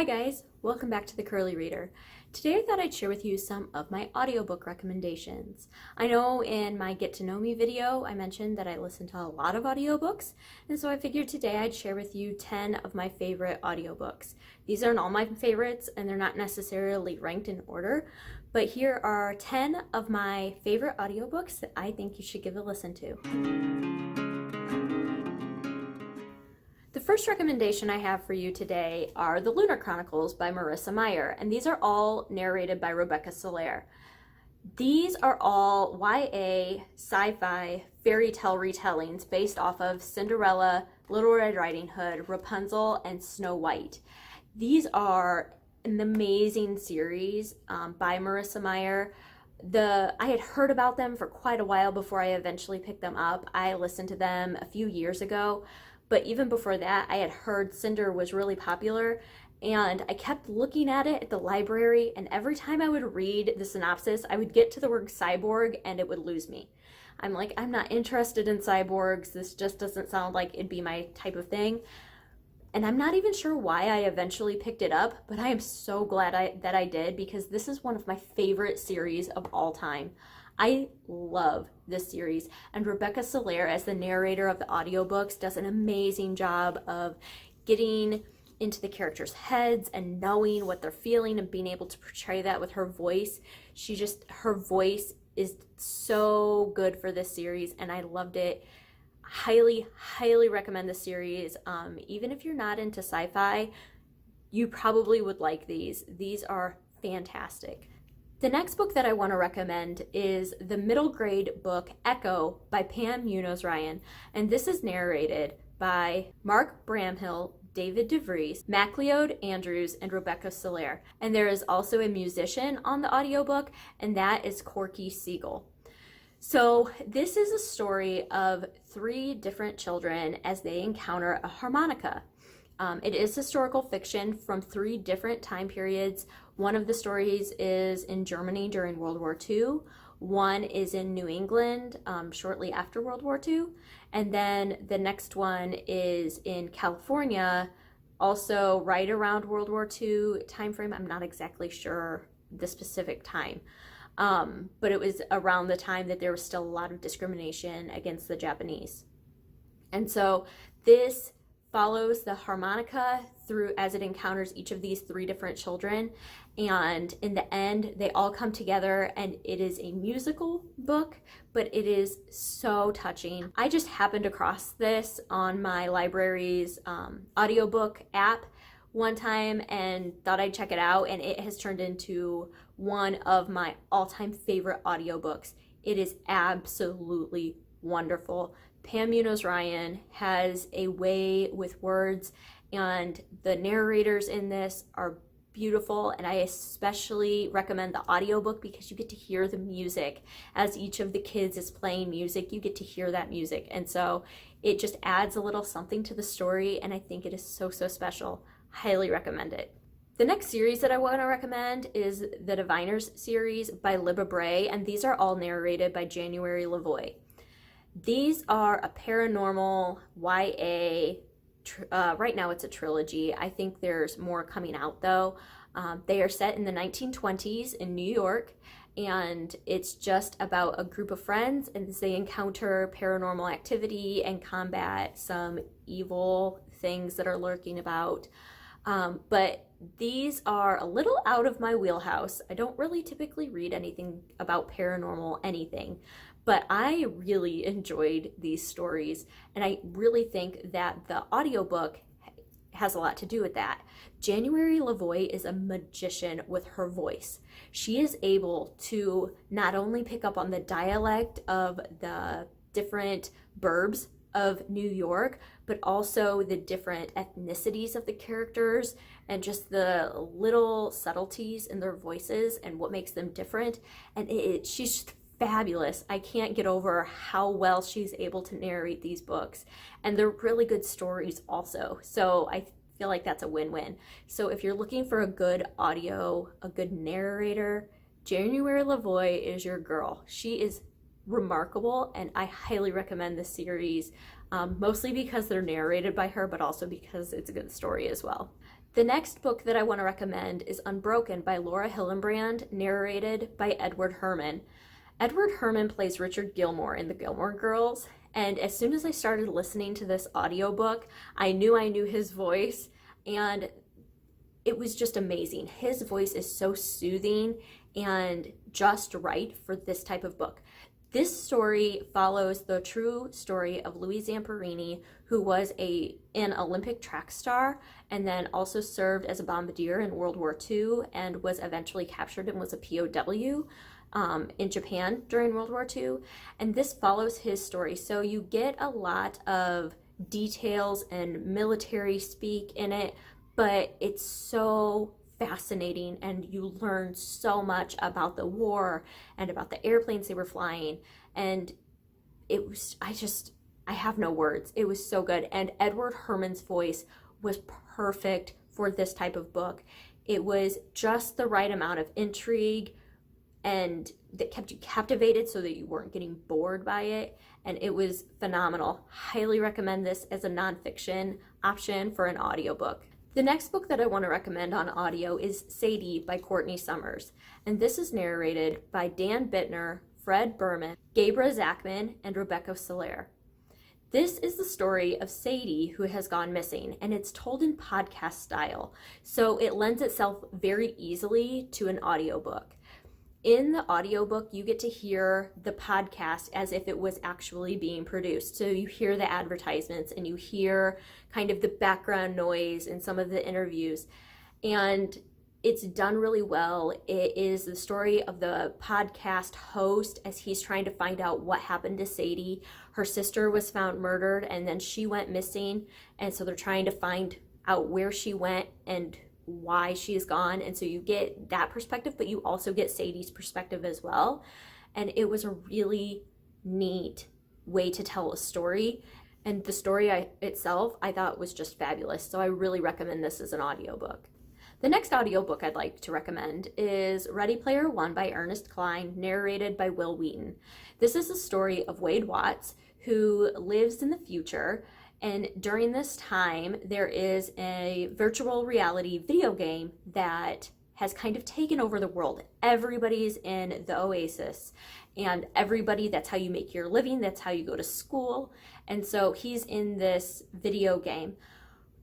Hi guys, welcome back to the Curly Reader. Today I thought I'd share with you some of my audiobook recommendations. I know in my Get to Know Me video I mentioned that I listen to a lot of audiobooks, and so I figured today I'd share with you 10 of my favorite audiobooks. These aren't all my favorites and they're not necessarily ranked in order, but here are 10 of my favorite audiobooks that I think you should give a listen to. The first recommendation I have for you today are The Lunar Chronicles by Marissa Meyer, and these are all narrated by Rebecca Soler. These are all YA, sci-fi, fairy tale retellings based off of Cinderella, Little Red Riding Hood, Rapunzel, and Snow White. These are an amazing series by Marissa Meyer. I had heard about them for quite a while before I eventually picked them up. I listened to them a few years ago. But even before that, I had heard Cinder was really popular, and I kept looking at it at the library, and every time I would read the synopsis, I would get to the word cyborg and it would lose me. I'm like, I'm not interested in cyborgs. This just doesn't sound like it'd be my type of thing. And I'm not even sure why I eventually picked it up, but I am so glad that I did, because this is one of my favorite series of all time. I love this series, and Rebecca Soler, as the narrator of the audiobooks, does an amazing job of getting into the characters' heads and knowing what they're feeling and being able to portray that with her voice. Her voice is so good for this series, and I loved it. Highly, highly recommend the series. Even if you're not into sci-fi, you probably would like these. These are fantastic. The next book that I want to recommend is the middle grade book Echo by Pam Munoz-Ryan, and this is narrated by Mark Bramhill, David DeVries, MacLeod Andrews, and Rebecca Soler. And there is also a musician on the audiobook, and that is Corky Siegel. So this is a story of 3 different children as they encounter a harmonica. It is historical fiction from 3 different time periods. One of the stories is in Germany during World War II. One is in New England shortly after World War II. And then the next one is in California, also right around World War II timeframe. I'm not exactly sure the specific time. But it was around the time that there was still a lot of discrimination against the Japanese. And so this follows the harmonica through as it encounters each of these 3 different children, and in the end they all come together, and it is a musical book, but it is so touching. I just happened across this on my library's audiobook app one time and thought I'd check it out, and it has turned into one of my all-time favorite audiobooks. It is absolutely wonderful. Pam Munoz-Ryan has a way with words, and the narrators in this are beautiful, and I especially recommend the audiobook because you get to hear the music. As each of the kids is playing music, you get to hear that music, and so it just adds a little something to the story, and I think it is so, so special. Highly recommend it. The next series that I want to recommend is the Diviners series by Libba Bray, and these are all narrated by January Lavoie. These are a paranormal YA, right now it's a trilogy. I think there's more coming out though. They are set in the 1920s in New York, and it's just about a group of friends and as they encounter paranormal activity and combat some evil things that are lurking about. But these are a little out of my wheelhouse. I don't really typically read anything about paranormal anything, but I really enjoyed these stories, and I really think that the audiobook has a lot to do with that. January Lavoie is a magician with her voice. She is able to not only pick up on the dialect of the different burbs of New York, but also the different ethnicities of the characters and just the little subtleties in their voices and what makes them different. And she's fabulous. I can't get over how well she's able to narrate these books, and they're really good stories also. So I feel like that's a win-win. So if you're looking for a good audio, a good narrator, January Lavoie is your girl. She is remarkable, and I highly recommend this series, mostly because they're narrated by her, but also because it's a good story as well. The next book that I want to recommend is Unbroken by Laura Hillenbrand, narrated by Edward Herrmann. Edward Herrmann plays Richard Gilmore in The Gilmore Girls, and as soon as I started listening to this audiobook, I knew his voice, and it was just amazing. His voice is so soothing and just right for this type of book. This story follows the true story of Louis Zamperini, who was an Olympic track star and then also served as a bombardier in World War II and was eventually captured and was a POW in Japan during World War II. And this follows his story. So you get a lot of details and military speak in it, but it's so fascinating, and you learn so much about the war and about the airplanes they were flying, and it was, I have no words. It was so good, and Edward Herrmann's voice was perfect for this type of book. It was just the right amount of intrigue, and that kept you captivated so that you weren't getting bored by it, and it was phenomenal. Highly recommend this as a nonfiction option for an audiobook. The next book that I want to recommend on audio is Sadie by Courtney Summers, and this is narrated by Dan Bittner, Fred Berman, Gabra Zachman, and Rebecca Soler. This is the story of Sadie who has gone missing, and it's told in podcast style, so it lends itself very easily to an audiobook. In the audiobook, you get to hear the podcast as if it was actually being produced. So you hear the advertisements and you hear kind of the background noise in some of the interviews. And it's done really well. It is the story of the podcast host as he's trying to find out what happened to Sadie. Her sister was found murdered and then she went missing. And so they're trying to find out where she went and why she is gone, and so you get that perspective, but you also get Sadie's perspective as well. And it was a really neat way to tell a story, and the story itself I thought was just fabulous, so I really recommend this as an audiobook. The next audiobook I'd like to recommend is Ready Player One by Ernest Cline, narrated by Will Wheaton. This is the story of Wade Watts, who lives in the future. And during this time, there is a virtual reality video game that has kind of taken over the world. Everybody's in the Oasis, and that's how you make your living. That's how you go to school. And so he's in this video game.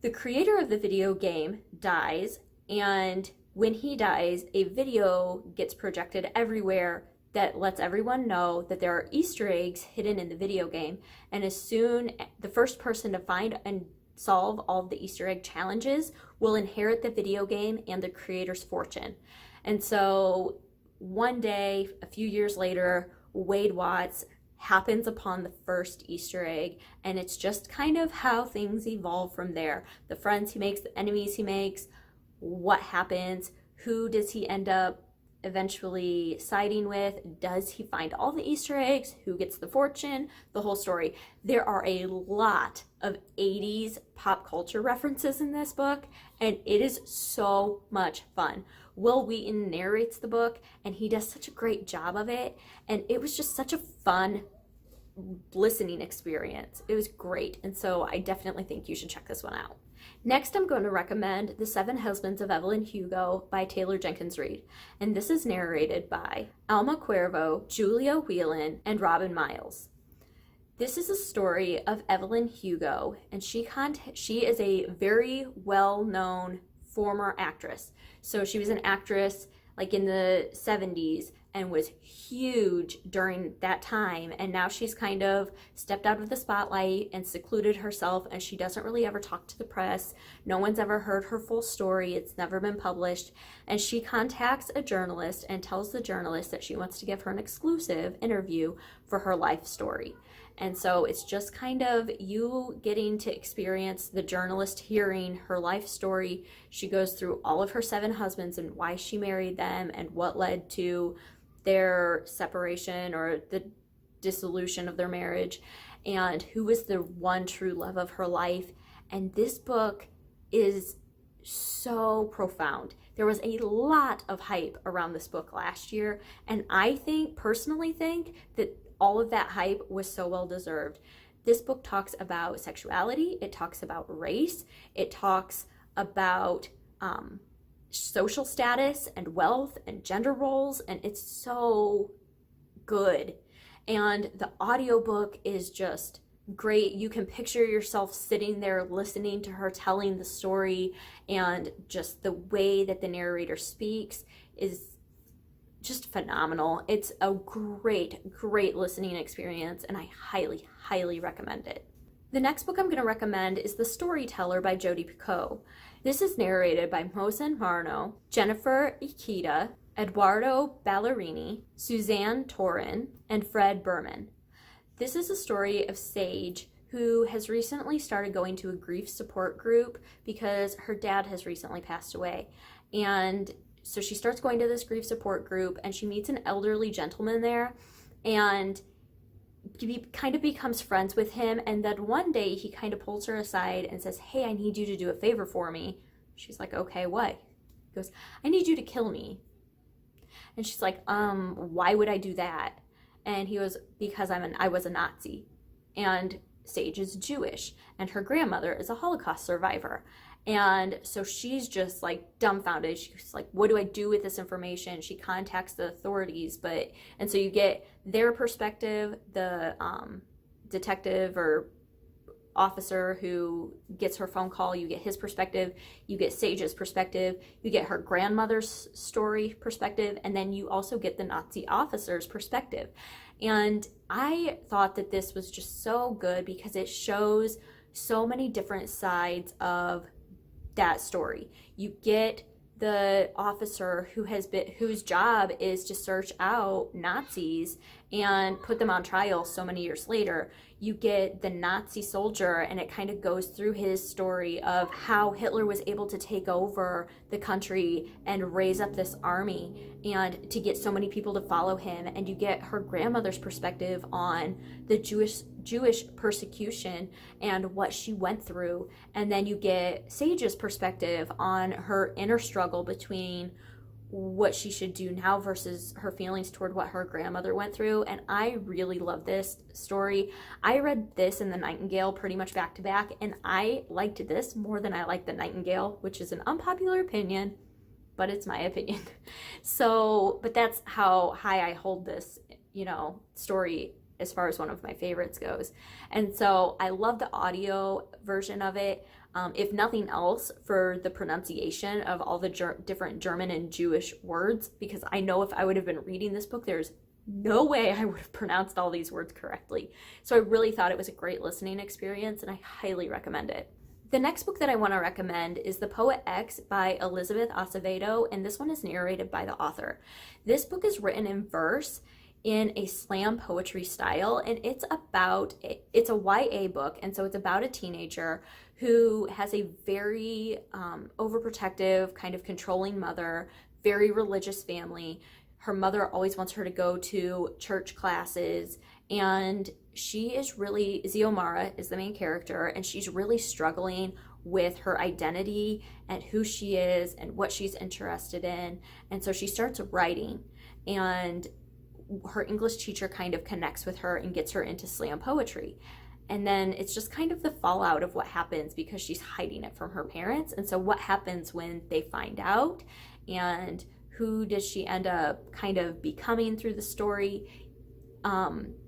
The creator of the video game dies, and when he dies, a video gets projected everywhere that lets everyone know that there are Easter eggs hidden in the video game. And the first person to find and solve all of the Easter egg challenges will inherit the video game and the creator's fortune. And so one day, a few years later, Wade Watts happens upon the first Easter egg, and it's just kind of how things evolve from there. The friends he makes, the enemies he makes, what happens, who does he end up eventually siding with, does he find all the Easter eggs, who gets the fortune, the whole story. There are a lot of 80s pop culture references in this book, and it is so much fun. Will Wheaton narrates the book, and he does such a great job of it, and it was just such a fun listening experience. It was great, and so I definitely think you should check this one out. Next, I'm going to recommend The Seven Husbands of Evelyn Hugo by Taylor Jenkins Reid, and this is narrated by Alma Cuervo, Julia Whelan, and Robin Miles. This is a story of Evelyn Hugo, and she is a very well-known former actress. So she was an actress like in the 70s and was huge during that time, and now she's kind of stepped out of the spotlight and secluded herself, and she doesn't really ever talk to the press. No one's ever heard her full story. It's never been published, and she contacts a journalist and tells the journalist that she wants to give her an exclusive interview for her life story. And so it's just kind of you getting to experience the journalist hearing her life story. She goes through all of her 7 husbands and why she married them and what led to their separation or the dissolution of their marriage, and who was the one true love of her life. And this book is so profound. There was a lot of hype around this book last year, and I personally think that all of that hype was so well deserved. This book talks about sexuality, it talks about race, it talks about social status and wealth and gender roles, and it's so good. And the audiobook is just great. You can picture yourself sitting there listening to her telling the story, and just the way that the narrator speaks is just phenomenal. It's a great listening experience, and I highly recommend it. The next book I'm going to recommend is The Storyteller by Jodi Picoult. This is narrated by Mohsen Marno, Jennifer Ikeda, Eduardo Ballerini, Suzanne Torin, and Fred Berman. This is a story of Sage, who has recently started going to a grief support group because her dad has recently passed away. And so she starts going to this grief support group, and she meets an elderly gentleman there, and he kind of becomes friends with him. And then one day he kind of pulls her aside and says, "Hey, I need you to do a favor for me." She's like, "Okay, what?" He goes, "I need you to kill me." And she's like, "Why would I do that?" And he goes, "Because I was a Nazi." And Sage is Jewish, and her grandmother is a Holocaust survivor. And so she's just like dumbfounded. She's like, "What do I do with this information?" She contacts the authorities, and so you get their perspective, the detective or officer who gets her phone call, you get his perspective, you get Sage's perspective, you get her grandmother's story perspective, and then you also get the Nazi officer's perspective. And I thought that this was just so good because it shows so many different sides of that story. You get the officer whose job is to search out Nazis and put them on trial so many years later. You get the Nazi soldier, and it kind of goes through his story of how Hitler was able to take over the country and raise up this army and to get so many people to follow him. And you get her grandmother's perspective on the Jewish persecution and what she went through. And then you get Sage's perspective on her inner struggle between what she should do now versus her feelings toward what her grandmother went through. And I really love this story. I read this and The Nightingale pretty much back to back, and I liked this more than I liked The Nightingale, which is an unpopular opinion, but it's my opinion. So, but that's how high I hold this, story as far as one of my favorites goes. And so I love the audio version of it. If nothing else, for the pronunciation of all the different German and Jewish words, because I know if I would have been reading this book, there's no way I would have pronounced all these words correctly. So I really thought it was a great listening experience, and I highly recommend it. The next book that I want to recommend is The Poet X by Elizabeth Acevedo, and this one is narrated by the author. This book is written in verse in a slam poetry style, and it's a YA book, and so it's about a teenager who has a very overprotective, kind of controlling mother, very religious family. Her mother always wants her to go to church classes, and Xiomara is the main character, and she's really struggling with her identity and who she is and what she's interested in. And so she starts writing, and her English teacher kind of connects with her and gets her into slam poetry. And then it's just kind of the fallout of what happens because she's hiding it from her parents. And so what happens when they find out, and who does she end up kind of becoming through the story?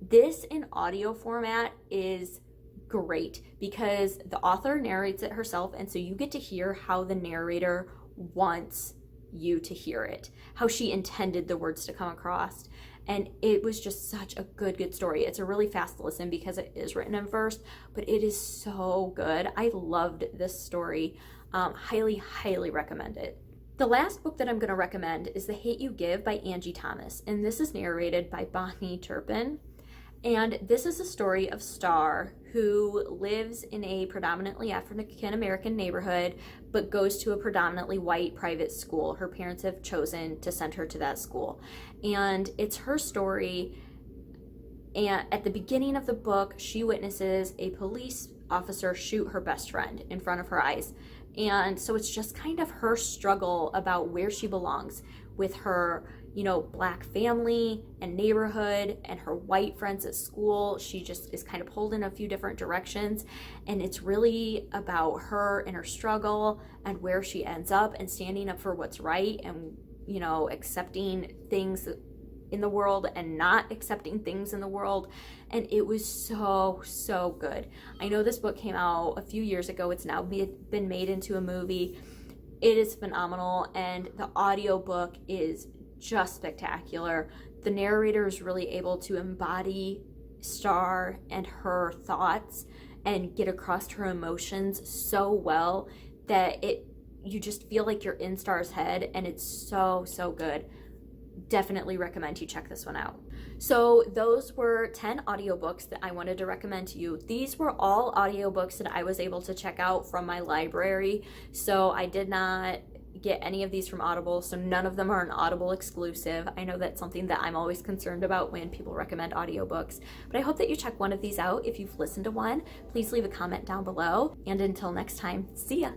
This in audio format is great because the author narrates it herself, and so you get to hear how the narrator wants you to hear it, how she intended the words to come across. And it was just such a good story. It's a really fast listen because it is written in verse, but it is so good. I loved this story. Highly recommend it. The last book that I'm going to recommend is The Hate You Give by Angie Thomas, and this is narrated by Bonnie Turpin. And this is a story of Star, who lives in a predominantly African American neighborhood, but goes to a predominantly white private school. Her parents have chosen to send her to that school. And it's her story. And at the beginning of the book, she witnesses a police officer shoot her best friend in front of her eyes. And so it's just kind of her struggle about where she belongs with her, you know, Black family and neighborhood and her white friends at school. She just is kind of pulled in a few different directions, and it's really about her and her struggle and where she ends up and standing up for what's right and, you know, accepting things in the world and not accepting things in the world. And it was so good. I know this book came out a few years ago. It's now been made into a movie. It is phenomenal, and the audiobook is just spectacular. The narrator is really able to embody Star and her thoughts and get across her emotions so well that you just feel like you're in Star's head, and it's so good. Definitely recommend you check this one out. So those were 10 audiobooks that I wanted to recommend to you. These were all audiobooks that I was able to check out from my library. So I did not get any of these from Audible, so none of them are an Audible exclusive. I know that's something that I'm always concerned about when people recommend audiobooks, but I hope that you check one of these out. If you've listened to one, please leave a comment down below. And until next time, see ya.